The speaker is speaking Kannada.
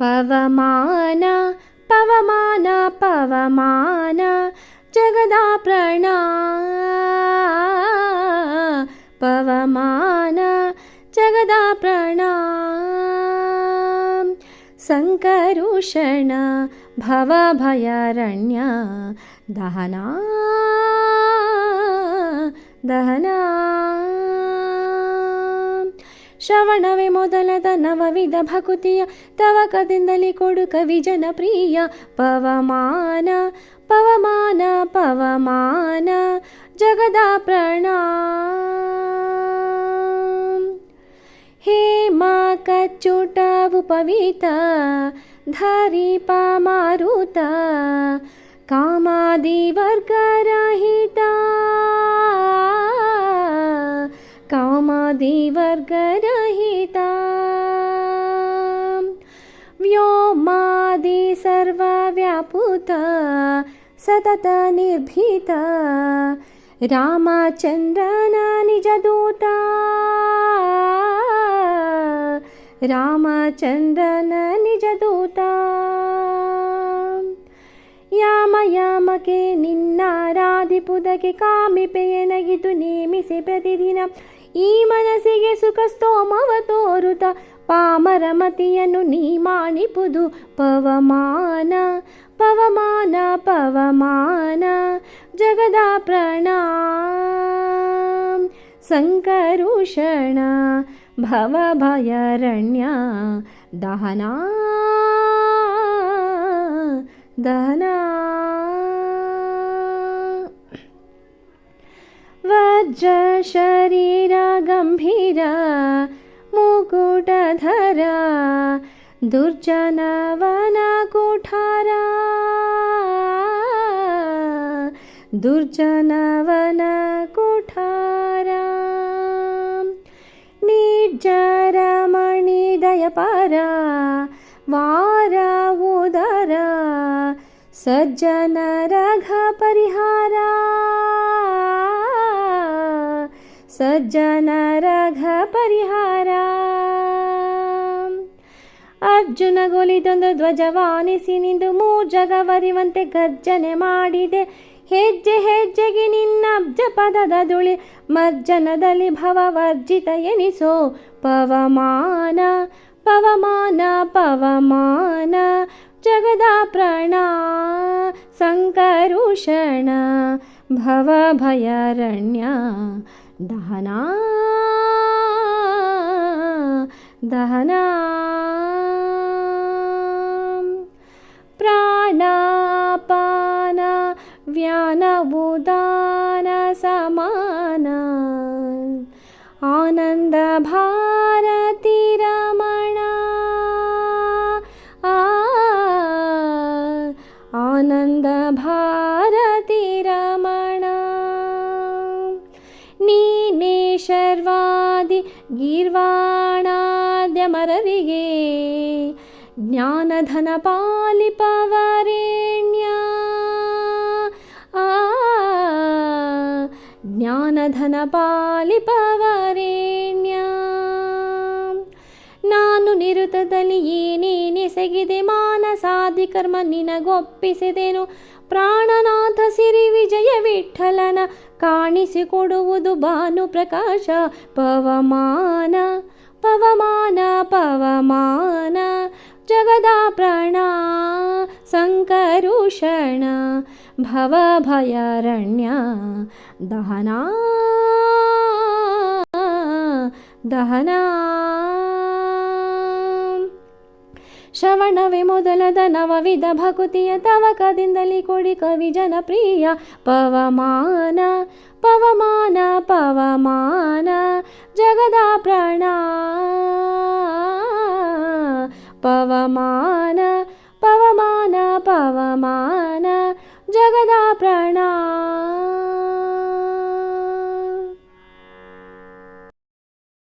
ಪವಮಾನ ಪವಮಾನ ಪವಮಾನ ಜಗದಾಪ್ರಾಣ ಪವಮಾನ ಜಗದಾಪ್ರಾಣ ಸಂಕರುಷಣ ಭವಭಯಾರಣ್ಯ ದಹನ ದಹನ ಶ್ರವಣವೇ ಮೊದಲದ ನವವಿಧ ಭಕುತಿಯ ತವಕದಿಂದಲೇ ಕೊಡು ಕವಿ ಜನಪ್ರಿಯ ಪವಮಾನ ಪವಮಾನ ಪವಮಾನ ಜಗದಾಪ್ರಾಣ ಹೇಮ ಕಚ್ಚುಟವು ಪವಿತ ಧರಿಪ ಮಾರುತ ಕಾಮಾದಿ ವರ್ಗರಹಿತ ಕಾಮಾದಿ ವರ್ಗರಹಿತ ವ್ಯೋಮಾದಿ ಸರ್ವವ್ಯಾಪುತ ಸತತ ನಿರ್ಭೀತ ರಾಮಚಂದ್ರನ ನಿಜದೂತ ರಾಮಚಂದ್ರನ ನಿಜದೂತ ಯಾಮ ಯಾಮಕ್ಕೆ ನಿನ್ನಾರಾಧಿಪುದಕ್ಕೆ ಕಾಮಿಪೆಯನಗಿತು ನೇಮಿಸಿ ಪ್ರತಿದಿನ ಈ ಮನಸ್ಸಿಗೆ ಸುಖ ಸ್ತೋಮವ ತೋರುತ ಪಾಮರ ಮತಿಯನ್ನು ನೀ ಮಾಣಿಪುದು ಪವಮಾನ ಪವಮಾನ ಪವಮಾನ ಜಗದಾಪ್ರಾಣ ಸಂಕರುಷಣ ಭವಭಯಾರಣ್ಯ ದಹನ ದಹನ ವಜ್ರ ಶರೀರ ಗಂಭೀರ ಮುಕುಟಧರ ದುರ್ಜನವನ ಕುಠಾರ ದುರ್ಜನವನ ಕುಠಾರ ನಿರ್ಜರ ಮಣಿ ದಯಪರ ವಾರ ಉದರ ಸಜ್ಜನ ರಘ ಪರಿಹಾರ ಸಜ್ಜನ ರಘ ಪರಿಹಾರ ಅರ್ಜುನ ಗೊಲಿದೊಂದು ಧ್ವಜವಾನಿಸಿ ನಿಂದು ಮೂರ್ಜಗವರಿವಂತೆ ಗರ್ಜನೆ ಮಾಡಿದೆ ಹೆಜ್ಜೆ ಹೆಜ್ಜೆಗೆ ನಿನ್ನ ಅಬ್ಜ ಪದದ ಧೂಳಿ ಮರ್ಜನದಲ್ಲಿ ಭವವರ್ಜಿತ ಎನಿಸೋ ಪವಮಾನ ಪವಮಾನ ಪವಮಾನ ಜಗದಾಪ್ರಾಣ ಸಂಕರುಷಣ ಭವಭಯಾರಣ್ಯ ದಹನ ದಹನ ಪ್ರಾಣಾಪಾನ ವ್ಯಾನ ಉದಾನ ಸಮಾನ ಆನಂದ ಭಾರತಿ ರಮಣ ಆನಂದ ಭಾರತಿ ರಮಣ ನೀನೇ ಶರ್ವಾದಿ ಗೀರ್ವಾಣಾದ್ಯಮರರಿಗೆ ಜ್ಞಾನಧನ ಪಾಲಿಪವರೇಣ್ಯ ಜ್ಞಾನಧನ ಪಾಲಿಪವರೇಣ್ಯ ನಾನು ನಿರುತದಲ್ಲಿ ಏನೇನೆಸಗಿದೆ ಮಾನಸಾದಿ ಕರ್ಮ ನಿನಗೊಪ್ಪಿಸಿದೆನು ಪ್ರಾಣನಾಥ ಸಿರಿ ವಿಜಯ ವಿಠಲನ ಕಾಣಿಸಿಕೊಡುವುದು ಭಾನು ಪ್ರಕಾಶ ಪವಮಾನ ಪವಮಾನ ಪವಮಾನ ಜಗದಾಪ್ರಾಣ ಸಂಕರುಷಣ ಭವಭಯಾರಣ್ಯ ದಹನ ದಹನ ಶ್ರವಣವೇ ಮೊದಲದ ನವವಿಧ ಭಕುತಿಯ ತವಕದಿಂದಲೇ ಕೊಡಿ ಕವಿ ಜನಪ್ರಿಯ ಪವಮಾನ ಪವಮಾನ ಪವಮಾನ ಜಗದಾಪ್ರಾಣ ಪವಮಾನ ಪವಮಾನ ಪವಮಾನ ಜಗದಾಪ್ರಾಣ